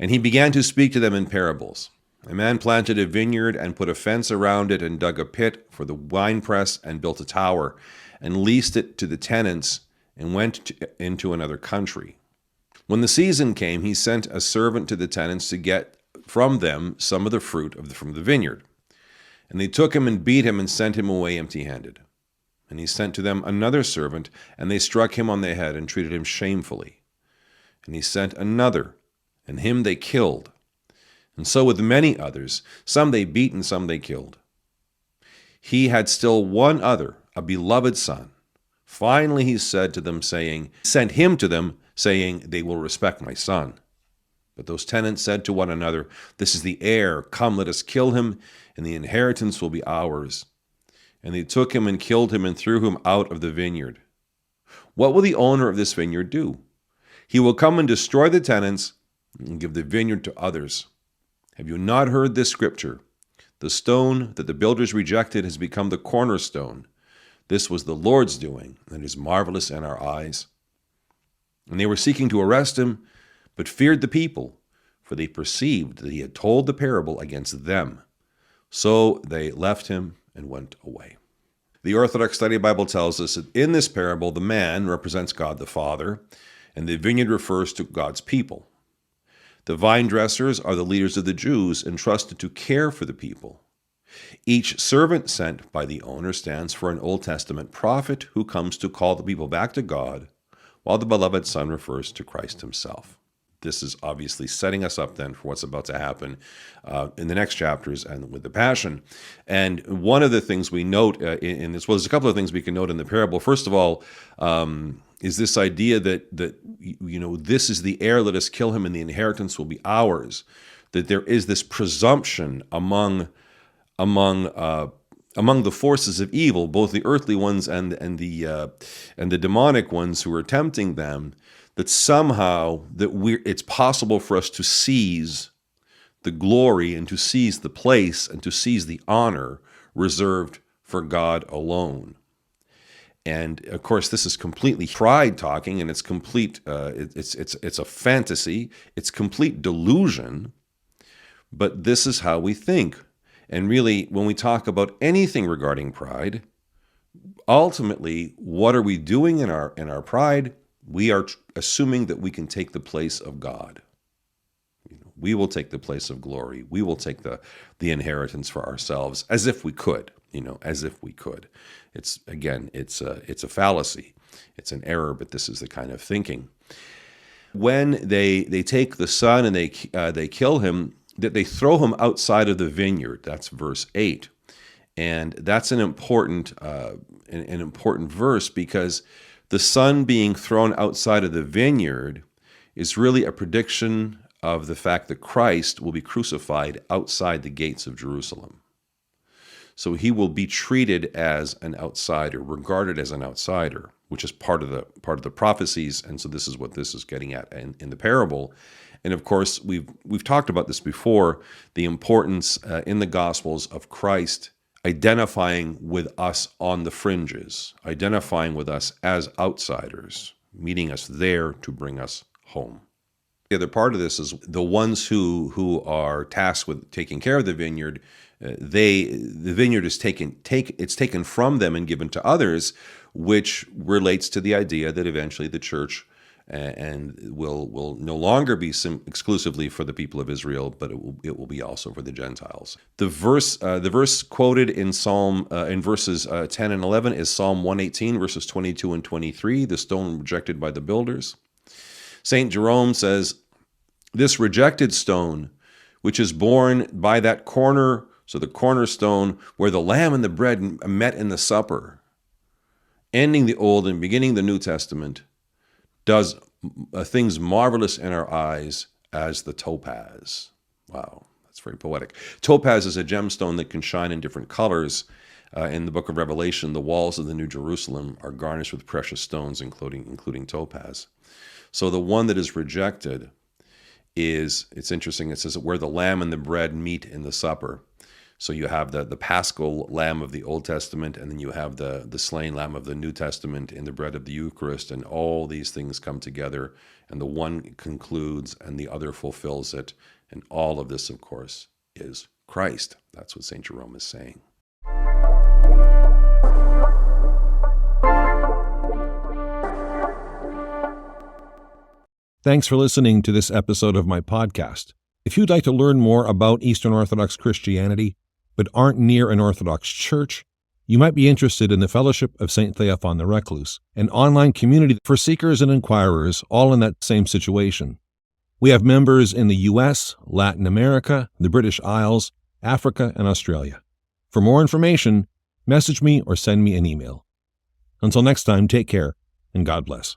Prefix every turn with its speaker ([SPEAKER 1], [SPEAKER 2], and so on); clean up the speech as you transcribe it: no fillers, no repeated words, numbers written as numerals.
[SPEAKER 1] And he began to speak to them in parables. A man planted a vineyard and put a fence around it and dug a pit for the winepress and built a tower and leased it to the tenants and went into another country. When the season came, he sent a servant to the tenants to get from them some of the fruit from the vineyard. And they took him and beat him and sent him away empty-handed. And he sent to them another servant, and they struck him on the head and treated him shamefully. And he sent another, and him they killed. And so with many others, some they beat and some they killed. He had still one other, a beloved son. Finally he sent him to them, saying, they will respect my son. But those tenants said to one another, this is the heir, come, let us kill him, and the inheritance will be ours. And they took him and killed him and threw him out of the vineyard. What will the owner of this vineyard do? He will come and destroy the tenants and give the vineyard to others. Have you not heard this scripture? The stone that the builders rejected has become the cornerstone. This was the Lord's doing, and is marvelous in our eyes. And they were seeking to arrest him, but feared the people, for they perceived that he had told the parable against them. So they left him and went away. The Orthodox Study Bible tells us that in this parable, the man represents God the Father, and the vineyard refers to God's people. The vine dressers are the leaders of the Jews entrusted to care for the people. Each servant sent by the owner stands for an Old Testament prophet who comes to call the people back to God, while the beloved Son refers to Christ himself. This is obviously setting us up then for what's about to happen in the next chapters and with the Passion. And one of the things we note in this, well, there's a couple of things we can note in the parable. First of all, is this idea that this is the heir, let us kill him, and the inheritance will be ours. That there is this presumption among the forces of evil, both the earthly ones and the demonic ones who are tempting them, that somehow it's possible for us to seize the glory and to seize the place and to seize the honor reserved for God alone. And of course, this is completely pride talking, and it's complete. It's a fantasy. It's complete delusion. But this is how we think. And really, when we talk about anything regarding pride, ultimately, what are we doing in our pride? We are assuming that we can take the place of God. We will take the place of glory. We will take the inheritance for ourselves, as if we could. As if we could. It's a fallacy. It's an error, but this is the kind of thinking. When they take the son and they kill him, that they throw him outside of the vineyard. That's verse 8, and that's an important verse, because the son being thrown outside of the vineyard is really a prediction of the fact that Christ will be crucified outside the gates of Jerusalem. So he will be treated as an outsider, regarded as an outsider, which is part of the prophecies. And so this is what this is getting at in the parable. And of course, we've talked about this before, the importance in the Gospels of Christ identifying with us on the fringes, identifying with us as outsiders, meeting us there to bring us home. The other part of this is the ones who are tasked with taking care of the vineyard. The vineyard is taken from them and given to others, which relates to the idea that eventually the church and will no longer be exclusively for the people of Israel, but it will be also for the Gentiles. The verse quoted in Psalm in verses 10 and 11 is Psalm 118, verses 22 and 23, the stone rejected by the builders. Saint Jerome says, "This rejected stone, which is borne by that corner, so the cornerstone where the lamb and the bread met in the supper, ending the Old and beginning the New Testament, does things marvelous in our eyes as the topaz." Wow, that's very poetic. Topaz is a gemstone that can shine in different colors. In the book of Revelation, the walls of the New Jerusalem are garnished with precious stones, including topaz. So the one that is rejected it's interesting, it says where the lamb and the bread meet in the supper. So you have the paschal lamb of the Old Testament, and then you have the slain lamb of the New Testament in the bread of the Eucharist, and all these things come together, and the one concludes and the other fulfills it. And all of this, of course, is Christ. That's what St. Jerome is saying.
[SPEAKER 2] Thanks for listening to this episode of my podcast. If you'd like to learn more about Eastern Orthodox Christianity, but aren't near an Orthodox church, you might be interested in the Fellowship of St. Theophan the Recluse, an online community for seekers and inquirers, all in that same situation. We have members in the U.S., Latin America, the British Isles, Africa, and Australia. For more information, message me or send me an email. Until next time, take care, and God bless.